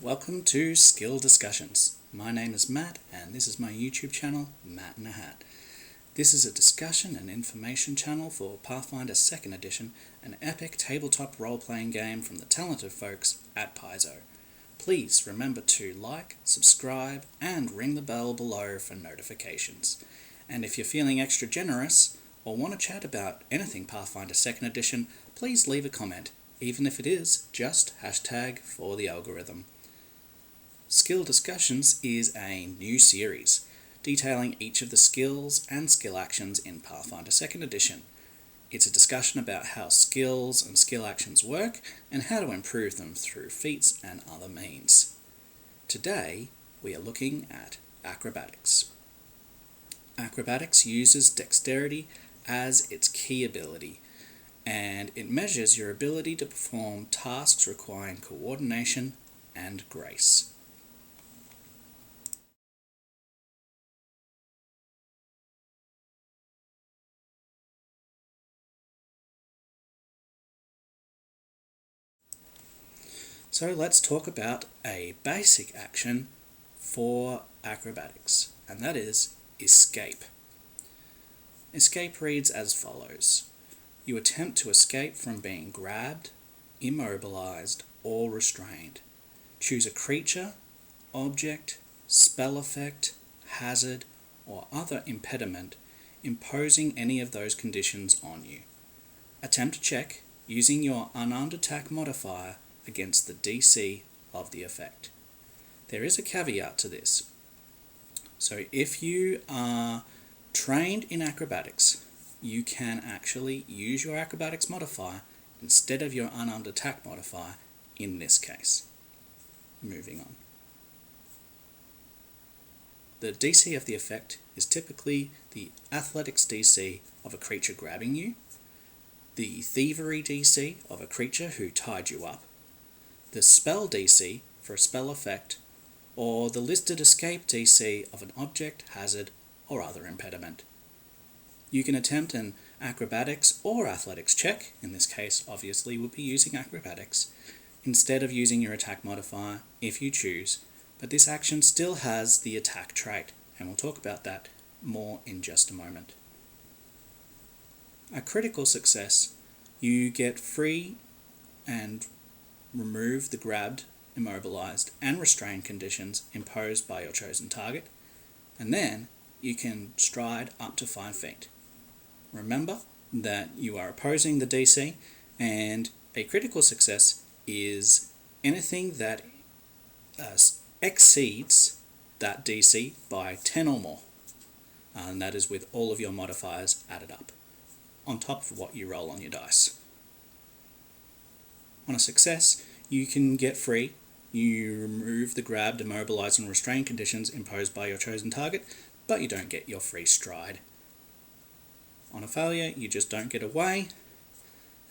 Welcome to Skill Discussions. My name is Matt and this is my YouTube channel, Matt in a Hat. This is a discussion and information channel for Pathfinder 2nd Edition, an epic tabletop role-playing game from the talented folks at Paizo. Please remember to like, subscribe and ring the bell below for notifications. And if you're feeling extra generous or want to chat about anything Pathfinder 2nd Edition, please leave a comment, even if it is just hashtag for the algorithm. Skill Discussions is a new series detailing each of the skills and skill actions in Pathfinder 2nd Edition. It's a discussion about how skills and skill actions work and how to improve them through feats and other means. Today we are looking at Acrobatics. Acrobatics uses dexterity as its key ability, and it measures your ability to perform tasks requiring coordination and grace. So let's talk about a basic action for acrobatics, and that is escape. Escape reads as follows. You attempt to escape from being grabbed, immobilized, or restrained. Choose a creature, object, spell effect, hazard, or other impediment imposing any of those conditions on you. Attempt a check using your unarmed attack modifier against the DC of the effect. There is a caveat to this. So if you are trained in acrobatics, you can actually use your acrobatics modifier instead of your unarmed attack modifier in this case. Moving on. The DC of the effect is typically the athletics DC of a creature grabbing you, the thievery DC of a creature who tied you up, the spell DC for a spell effect, or the listed escape DC of an object, hazard, or other impediment. You can attempt an acrobatics or athletics check, in this case obviously we'll be using acrobatics, instead of using your attack modifier if you choose, but this action still has the attack trait, and we'll talk about that more in just a moment. A critical success, you get free and remove the grabbed, immobilized, and restrained conditions imposed by your chosen target, and then you can stride up to 5 feet. Remember that you are opposing the DC, and a critical success is anything that exceeds that DC by 10 or more, and that is with all of your modifiers added up, on top of what you roll on your dice. On a success, you can get free. You remove the grabbed, immobilized, and restrained conditions imposed by your chosen target, but you don't get your free stride. On a failure, you just don't get away.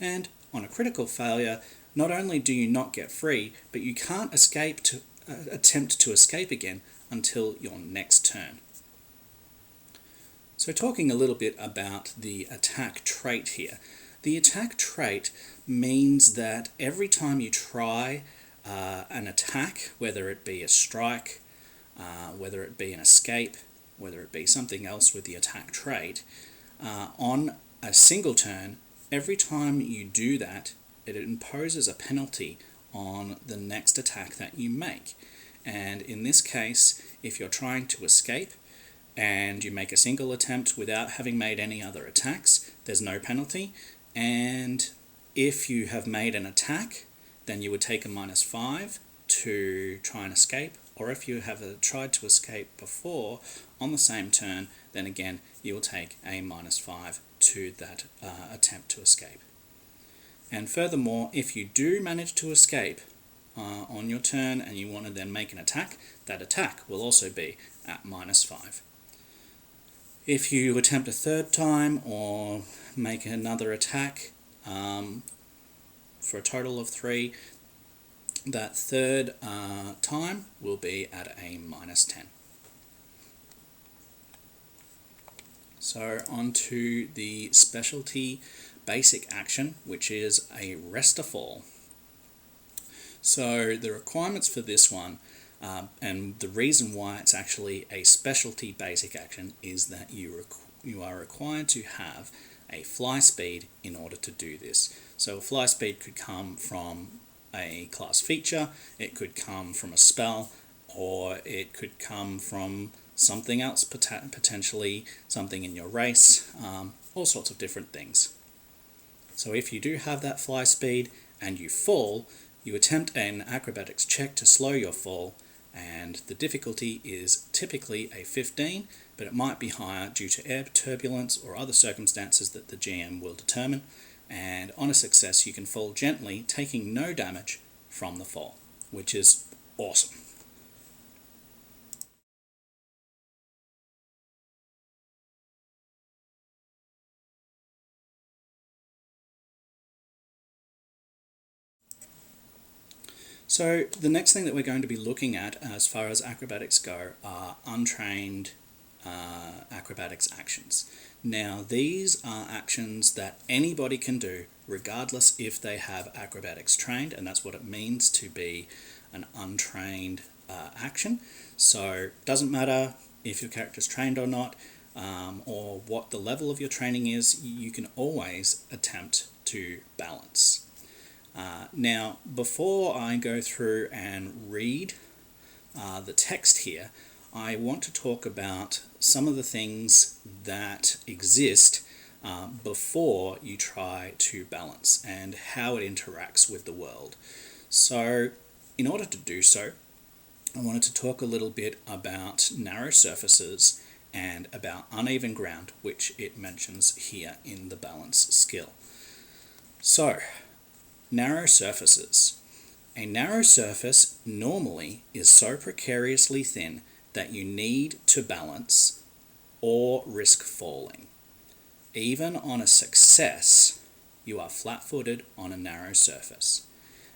And on a critical failure, not only do you not get free, but you can't attempt to escape again until your next turn. So talking a little bit about the attack trait here. The attack trait means that every time you try an attack, whether it be a strike, whether it be an escape, whether it be something else with the attack trait, on a single turn, every time you do that, it imposes a penalty on the next attack that you make. And in this case, if you're trying to escape, and you make a single attempt without having made any other attacks, there's no penalty. And if you have made an attack, then you would take a -5 to try and escape, or if you have tried to escape before on the same turn, then again you will take a -5 to that attempt to escape. And furthermore, if you do manage to escape on your turn and you want to then make an attack, that attack will also be at -5. If you attempt a third time or make another attack for a total of 3, that third time will be at a -10. So on to the specialty basic action, which is a rest or fall. So the requirements for this one, and the reason why it's actually a specialty basic action, is that you are required to have a fly speed in order to do this. So a fly speed could come from a class feature, it could come from a spell, or it could come from something else, potentially something in your race, all sorts of different things. So if you do have that fly speed and you fall, you attempt an acrobatics check to slow your fall, and the difficulty is typically a 15, but it might be higher due to air turbulence or other circumstances that the GM will determine, and on a success you can fall gently, taking no damage from the fall, which is awesome. So the next thing that we're going to be looking at as far as acrobatics go are untrained acrobatics actions. Now these are actions that anybody can do regardless if they have acrobatics trained, and that's what it means to be an untrained action. So it doesn't matter if your character's trained or not, or what the level of your training is, you can always attempt to balance. Now, before I go through and read the text here, I want to talk about some of the things that exist before you try to balance and how it interacts with the world. So, in order to do so, I wanted to talk a little bit about narrow surfaces and about uneven ground, which it mentions here in the balance skill. So, narrow surfaces. A narrow surface normally is so precariously thin that you need to balance or risk falling. Even on a success, you are flat-footed on a narrow surface,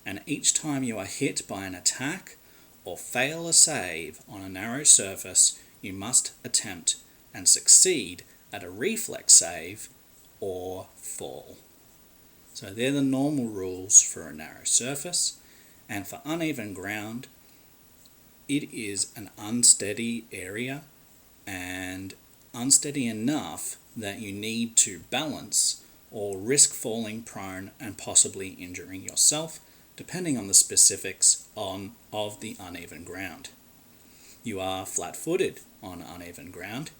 and each time you are hit by an attack or fail a save on a narrow surface, you must attempt and succeed at a reflex save or fall. So they're the normal rules for a narrow surface, and for uneven ground, it is an unsteady area and unsteady enough that you need to balance or risk falling prone and possibly injuring yourself, depending on the specifics of the uneven ground. You are flat-footed on uneven ground,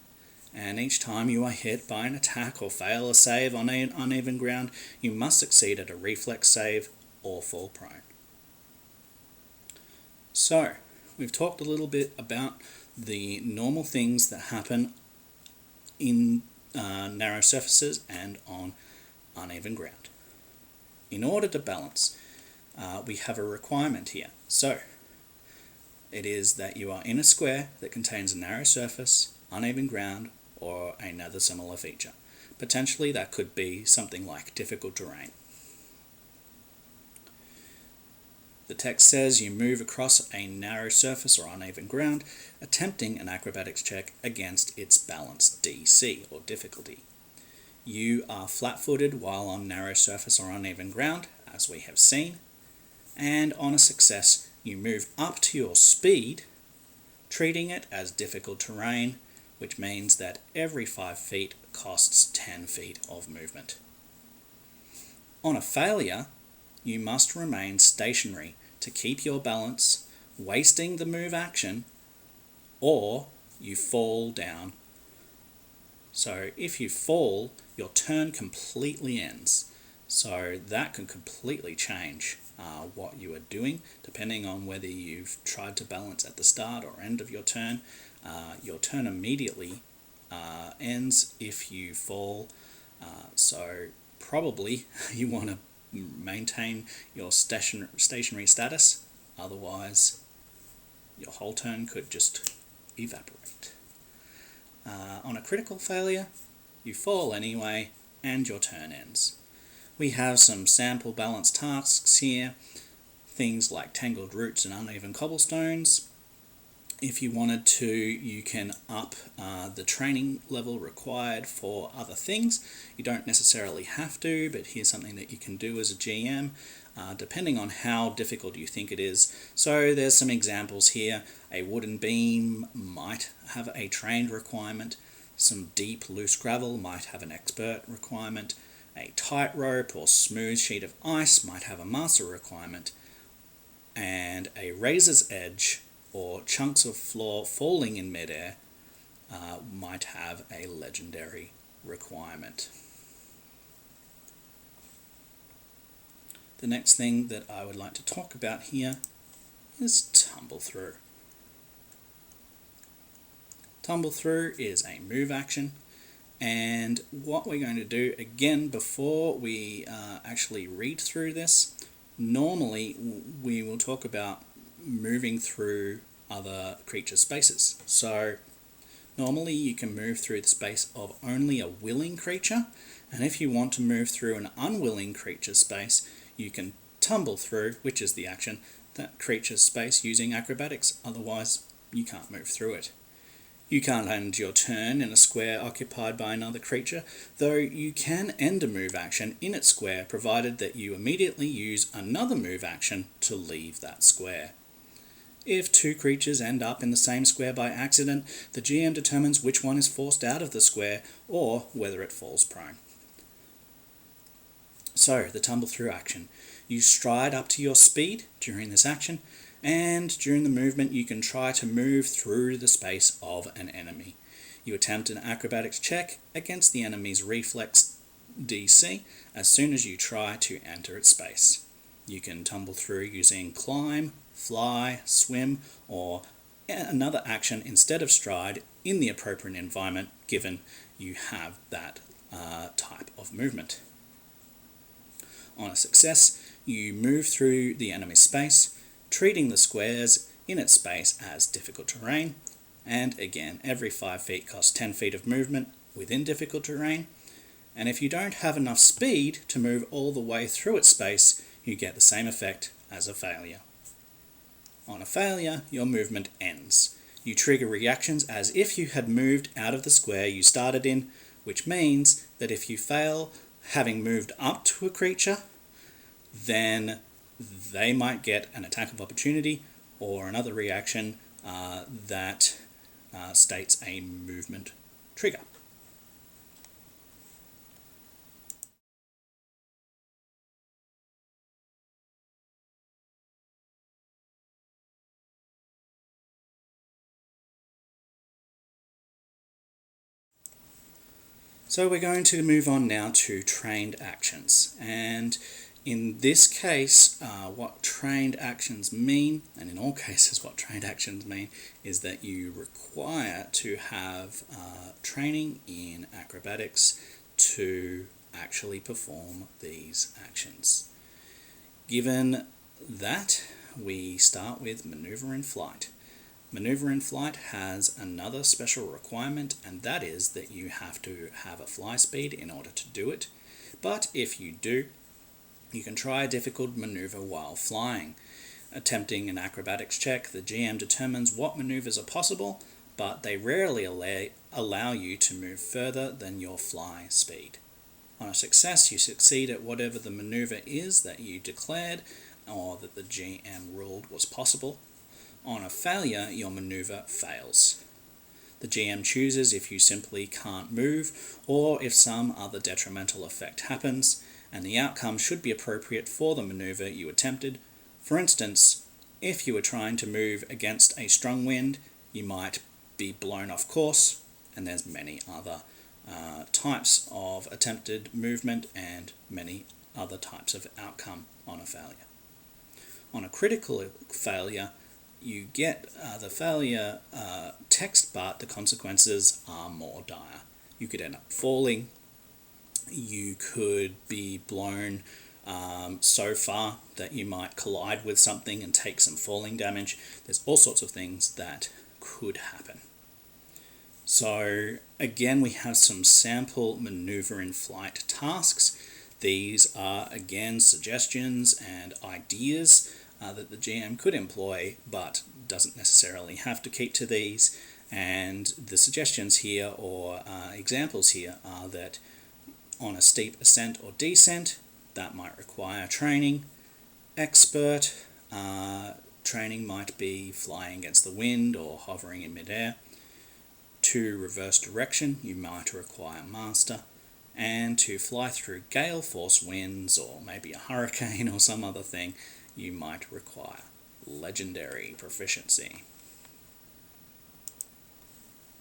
and each time you are hit by an attack or fail a save on an uneven ground, you must succeed at a reflex save or fall prone. So, we've talked a little bit about the normal things that happen in narrow surfaces and on uneven ground. In order to balance, we have a requirement here. So, it is that you are in a square that contains a narrow surface, uneven ground, or another similar feature. Potentially that could be something like difficult terrain. The text says you move across a narrow surface or uneven ground, attempting an acrobatics check against its balance DC, or difficulty. You are flat-footed while on narrow surface or uneven ground, as we have seen, and on a success you move up to your speed, treating it as difficult terrain, which means that every 5 feet costs 10 feet of movement. On a failure, you must remain stationary to keep your balance, wasting the move action, or you fall down. So if you fall, your turn completely ends. So that can completely change what you are doing, depending on whether you've tried to balance at the start or end of your turn. Your turn immediately ends if you fall, so probably you want to maintain your stationary status, otherwise your whole turn could just evaporate. On a critical failure, you fall anyway and your turn ends. We have some sample balance tasks here, things like tangled roots and uneven cobblestones, If you wanted to, you can up the training level required for other things. You don't necessarily have to, but here's something that you can do as a GM, depending on how difficult you think it is. So there's some examples here. A wooden beam might have a trained requirement. Some deep loose gravel might have an expert requirement. A tightrope or smooth sheet of ice might have a master requirement. And a razor's edge or chunks of floor falling in midair might have a legendary requirement. The next thing that I would like to talk about here is tumble through. Tumble through is a move action, and what we're going to do, again, before we actually read through this, normally we will talk about moving through other creature spaces. So normally you can move through the space of only a willing creature, and if you want to move through an unwilling creature space, you can tumble through, which is the action, that creature's space using acrobatics. Otherwise you can't move through it. You can't end your turn in a square occupied by another creature, though you can end a move action in its square provided that you immediately use another move action to leave that square. If two creatures end up in the same square by accident, the GM determines which one is forced out of the square or whether it falls prone. So, the tumble through action. You stride up to your speed during this action, and during the movement you can try to move through the space of an enemy. You attempt an acrobatics check against the enemy's reflex DC as soon as you try to enter its space. You can tumble through using climb, fly, swim, or another action instead of stride in the appropriate environment given you have that type of movement. On a success, you move through the enemy space, treating the squares in its space as difficult terrain, and again, every 5 feet costs 10 feet of movement within difficult terrain, and if you don't have enough speed to move all the way through its space, you get the same effect as a failure. On a failure, your movement ends. You trigger reactions as if you had moved out of the square you started in, which means that if you fail having moved up to a creature, then they might get an attack of opportunity or another reaction that states a movement trigger. So we're going to move on now to trained actions, and in this case what trained actions mean, and in all cases what trained actions mean, is that you require to have training in acrobatics to actually perform these actions. Given that, we start with maneuver in flight. Maneuver in flight has another special requirement, and that is that you have to have a fly speed in order to do it. But if you do, you can try a difficult maneuver while flying. Attempting an acrobatics check, the GM determines what maneuvers are possible, but they rarely allow you to move further than your fly speed. On a success, you succeed at whatever the maneuver is that you declared or that the GM ruled was possible. On a failure, your maneuver fails. The GM chooses if you simply can't move or if some other detrimental effect happens, and the outcome should be appropriate for the maneuver you attempted. For instance, if you were trying to move against a strong wind, you might be blown off course, and there's many other types of attempted movement and many other types of outcome on a failure. On a critical failure, you get the failure text, but the consequences are more dire. You could end up falling, you could be blown so far that you might collide with something and take some falling damage. There's all sorts of things that could happen. So again, we have some sample maneuver in flight tasks. These are again suggestions and ideas that the GM could employ, but doesn't necessarily have to keep to these. And the suggestions here, or examples here, are that on a steep ascent or descent, that might require training. Expert training might be flying against the wind or hovering in midair. To reverse direction, you might require master. And to fly through gale force winds, or maybe a hurricane or some other thing, you might require legendary proficiency.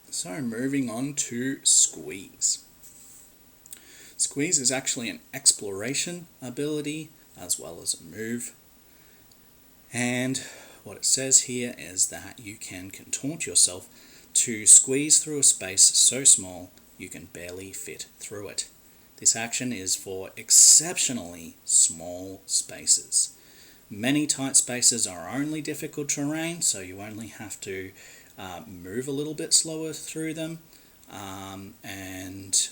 So moving on to Squeeze. Squeeze is actually an exploration ability as well as a move. And what it says here is that you can contort yourself to squeeze through a space so small you can barely fit through it. This action is for exceptionally small spaces. Many tight spaces are only difficult terrain, so you only have to move a little bit slower through them, and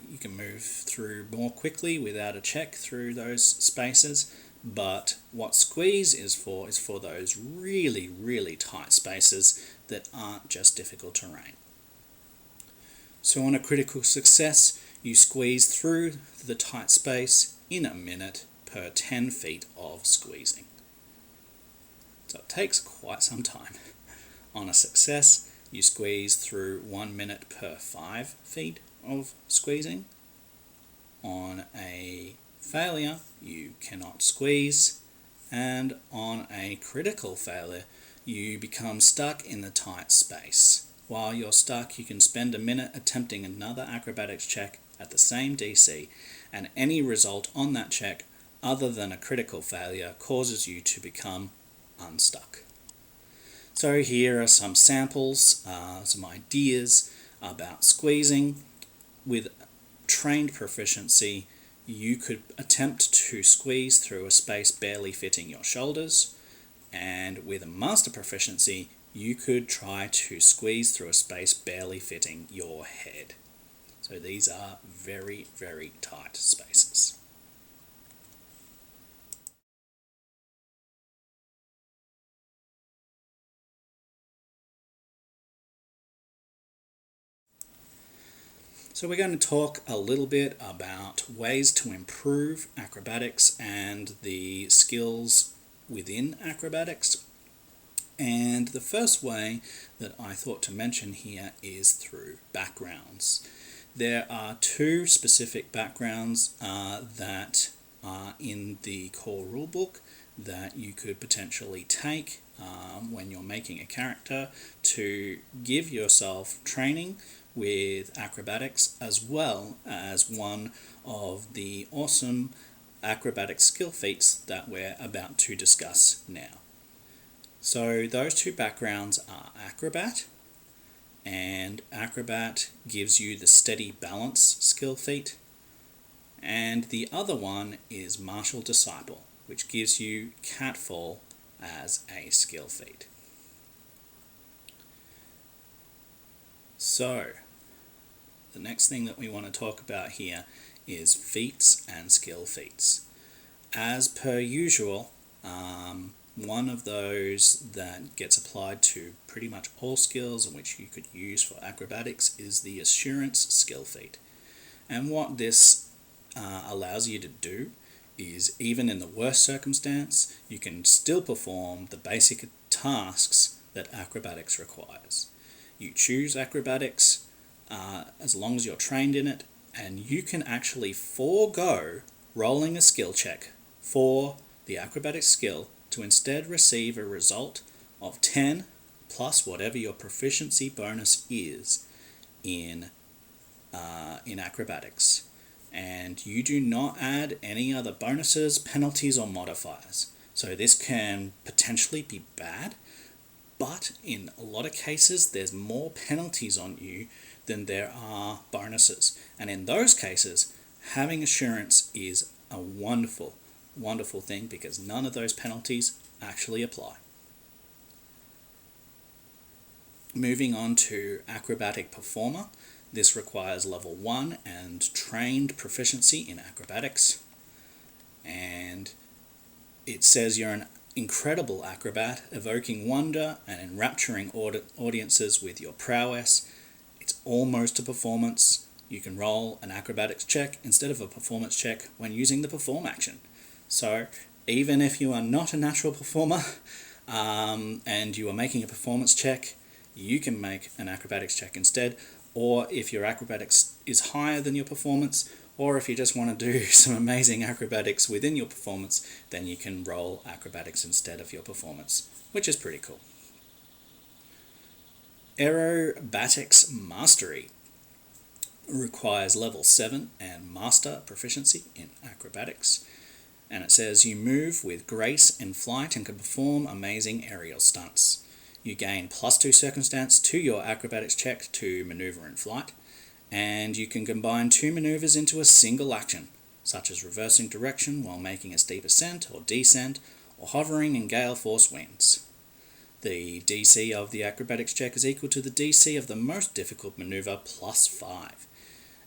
you can move through more quickly without a check through those spaces. But what Squeeze is for those really, really tight spaces that aren't just difficult terrain. So on a critical success, you squeeze through the tight space in a minute per 10 feet of squeezing. So it takes quite some time. On a success, you squeeze through 1 minute per 5 feet of squeezing. On a failure, you cannot squeeze. And on a critical failure, you become stuck in the tight space. While you're stuck, you can spend a minute attempting another acrobatics check at the same DC, and any result on that check other than a critical failure causes you to become unstuck. So here are some samples, some ideas about squeezing. With trained proficiency, you could attempt to squeeze through a space barely fitting your shoulders, and with a master proficiency, you could try to squeeze through a space barely fitting your head. So these are very, very tight spaces. So we're going to talk a little bit about ways to improve acrobatics and the skills within acrobatics. And the first way that I thought to mention here is through backgrounds. There are two specific backgrounds that are in the core rulebook that you could potentially take when you're making a character to give yourself training with acrobatics, as well as one of the awesome acrobatic skill feats that we're about to discuss now. So those two backgrounds are Acrobat, and Acrobat gives you the steady balance skill feat, and the other one is Martial Disciple, which gives you Catfall as a skill feat. So the next thing that we want to talk about here is feats and skill feats. As per usual, one of those that gets applied to pretty much all skills and which you could use for acrobatics is the Assurance skill feat. And what this allows you to do is, even in the worst circumstance, you can still perform the basic tasks that acrobatics requires. You choose acrobatics as long as you're trained in it, and you can actually forego rolling a skill check for the acrobatic skill to instead receive a result of 10 plus whatever your proficiency bonus is in acrobatics. And you do not add any other bonuses, penalties, or modifiers. So this can potentially be bad, but in a lot of cases there's more penalties on you than there are bonuses. And in those cases, having assurance is a wonderful thing, because none of those penalties actually apply. Moving on to Acrobatic Performer. This requires level 1 and trained proficiency in acrobatics. And it says you're an incredible acrobat, evoking wonder and enrapturing audiences with your prowess. It's almost a performance. You can roll an acrobatics check instead of a performance check when using the perform action. So even if you are not a natural performer and you are making a performance check, you can make an acrobatics check instead. Or if your acrobatics is higher than your performance, or if you just want to do some amazing acrobatics within your performance, then you can roll acrobatics instead of your performance, which is pretty cool. Acrobatics Mastery requires level 7 and master proficiency in acrobatics. And it says you move with grace in flight and can perform amazing aerial stunts. You gain +2 circumstance to your acrobatics check to maneuver in flight, and you can combine 2 maneuvers into a single action, such as reversing direction while making a steep ascent or descent, or hovering in gale force winds. The DC of the acrobatics check is equal to the DC of the most difficult maneuver +5.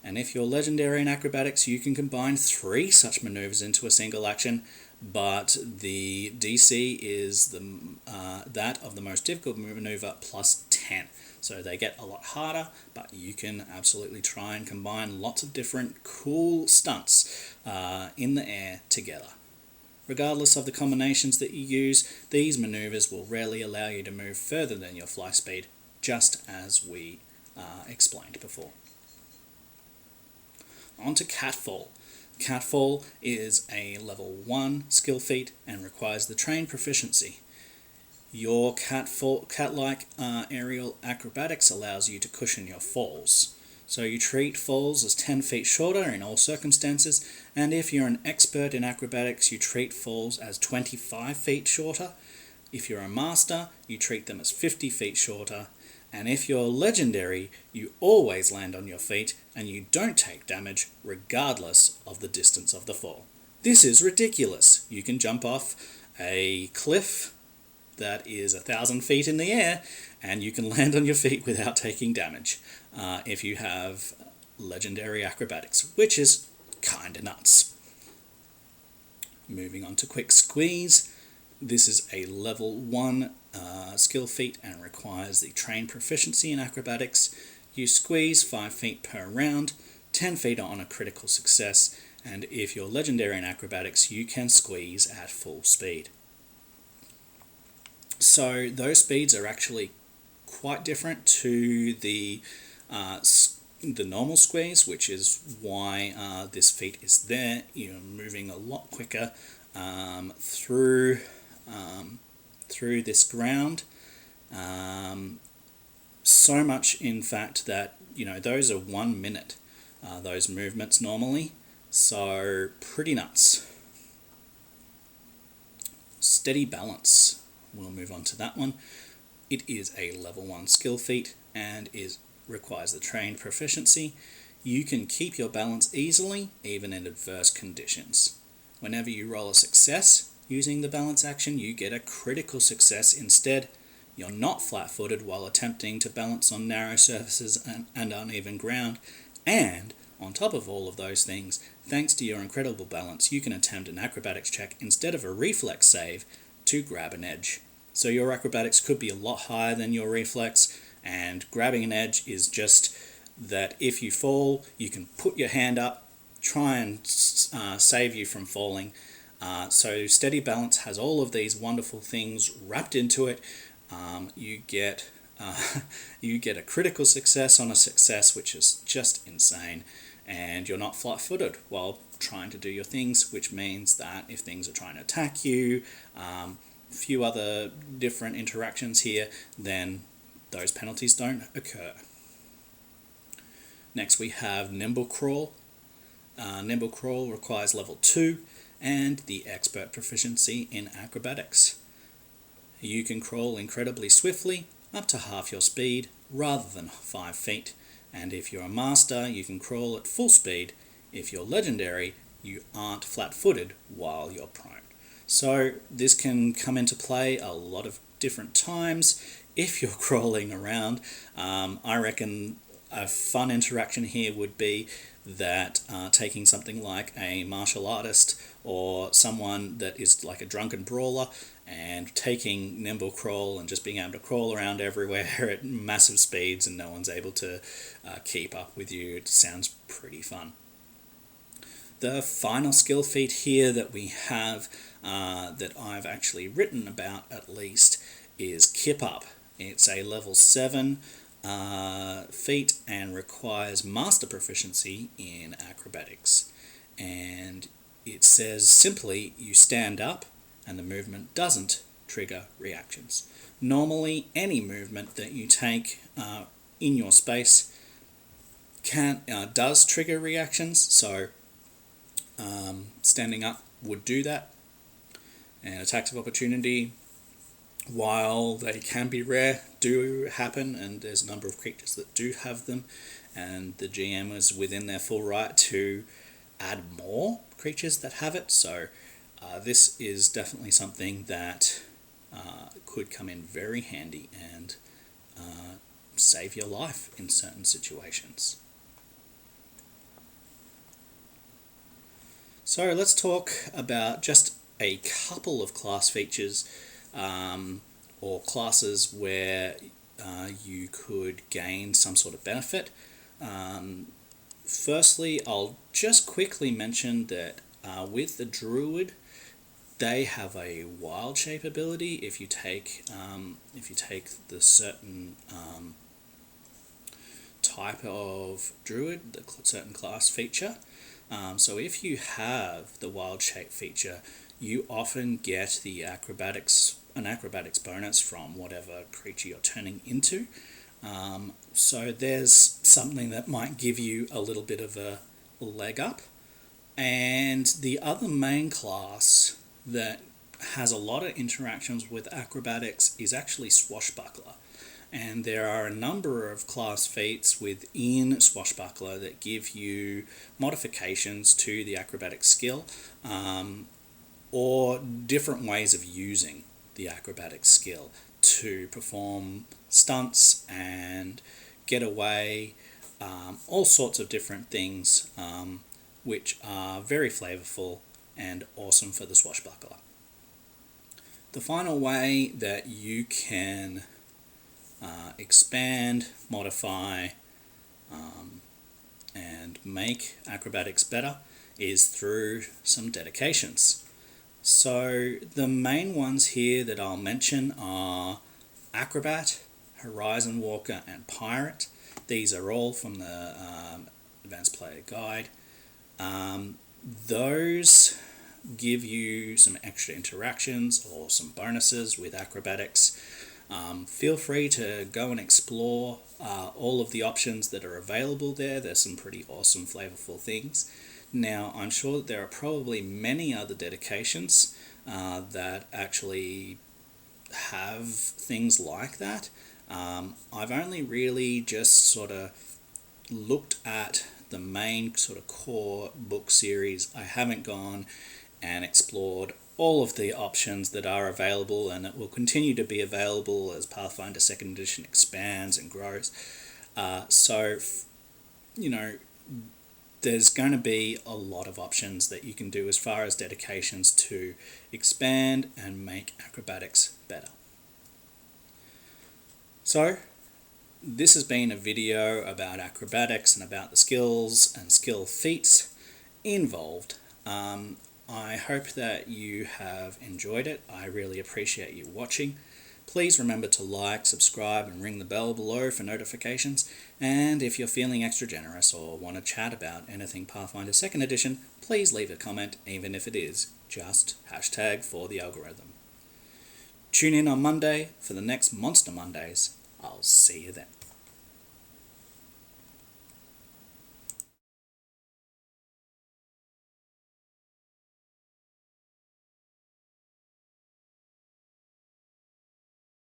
And if you're legendary in acrobatics, you can combine 3 such maneuvers into a single action, but the DC is that of the most difficult maneuver +10. So they get a lot harder, but you can absolutely try and combine lots of different cool stunts in the air together. Regardless of the combinations that you use, these maneuvers will rarely allow you to move further than your fly speed, just as we explained before. On to Catfall. Catfall is a level 1 skill feat and requires the trained proficiency. Your cat-like aerial acrobatics allows you to cushion your falls. So you treat falls as 10 feet shorter in all circumstances, and if you're an expert in acrobatics, you treat falls as 25 feet shorter. If you're a master, you treat them as 50 feet shorter. And if you're legendary, you always land on your feet and you don't take damage regardless of the distance of the fall. This is ridiculous. You can jump off a cliff that is 1,000 feet in the air and you can land on your feet without taking damage if you have legendary acrobatics, which is kinda nuts. Moving on to Quick Squeeze. This is a level 1 skill feat and requires the trained proficiency in acrobatics. You squeeze 5 feet per round, 10 feet on a critical success, and if you're legendary in acrobatics, you can squeeze at full speed. So those speeds are actually quite different to the normal squeeze, which is why this feat is there. You're moving a lot quicker through this ground. So much, in fact, that those are 1 minute, those movements normally. So pretty nuts. Steady Balance. We'll move on to that one. It is a level 1 skill feat and requires the trained proficiency. You can keep your balance easily, even in adverse conditions. Whenever you roll a success using the balance action, you get a critical success instead. You're not flat-footed while attempting to balance on narrow surfaces and uneven ground. And on top of all of those things, thanks to your incredible balance, you can attempt an acrobatics check instead of a reflex save to grab an edge. So your acrobatics could be a lot higher than your reflex, and grabbing an edge is just that if you fall, you can put your hand up, try and save you from falling. So Steady Balance has all of these wonderful things wrapped into it. You get a critical success on a success, which is just insane, and you're not flat-footed while trying to do your things, which means that if things are trying to attack you, a few other different interactions here, then those penalties don't occur. Next we have Nimble Crawl. Nimble Crawl requires level 2 and the expert proficiency in acrobatics. You can crawl incredibly swiftly, up to half your speed, rather than 5 feet, and if you're a master, you can crawl at full speed. If you're legendary, you aren't flat-footed while you're prone. So this can come into play a lot of different times. If you're crawling around, I reckon A fun interaction here would be that taking something like a martial artist or someone that is like a drunken brawler and taking Nimble Crawl and just being able to crawl around everywhere at massive speeds and no one's able to keep up with you. It sounds pretty fun. The final skill feat here that we have that I've actually written about at least is Kip Up. It's a level 7 feat and requires master proficiency in acrobatics. And it says simply you stand up and the movement doesn't trigger reactions. Normally any movement that you take in your space does trigger reactions, so standing up would do that. And attacks of opportunity, while they can be rare, do happen, and there's a number of creatures that do have them, and the GM is within their full right to add more creatures that have it, so this is definitely something that could come in very handy and save your life in certain situations. So let's talk about just a couple of class features or classes where you could gain some sort of benefit. Firstly, I'll just quickly mention that with the Druid, they have a wild shape ability if you take the certain type of Druid, the certain class feature. So if you have the wild shape feature, you often get the acrobatics bonus from whatever creature you're turning into. So there's something that might give you a little bit of a leg up. And the other main class that has a lot of interactions with acrobatics is actually Swashbuckler. And there are a number of class feats within Swashbuckler that give you modifications to the acrobatic skill, or different ways of using the acrobatic skill to perform stunts and get away, all sorts of different things, which are very flavorful and awesome for the Swashbuckler. The final way that you can expand, modify, and make acrobatics better is through some dedications. So the main ones here that I'll mention are Acrobat, Horizon Walker, and Pirate. These are all from the Advanced Player Guide. Those give you some extra interactions or some bonuses with acrobatics. Feel free to go and explore all of the options that are available there. There's some pretty awesome, flavorful things. Now, I'm sure that there are probably many other dedications that actually have things like that. I've only really just sort of looked at the main sort of core book series. I haven't gone and explored all of the options that are available and that will continue to be available as Pathfinder 2nd Edition expands and grows. There's going to be a lot of options that you can do as far as dedications to expand and make acrobatics better. So, this has been a video about acrobatics and about the skills and skill feats involved. I hope that you have enjoyed it. I really appreciate you watching. Please remember to like, subscribe, and ring the bell below for notifications. And if you're feeling extra generous or want to chat about anything Pathfinder 2nd Edition, please leave a comment, even if it is just #ForTheAlgorithm. Tune in on Monday for the next Monster Mondays. I'll see you then.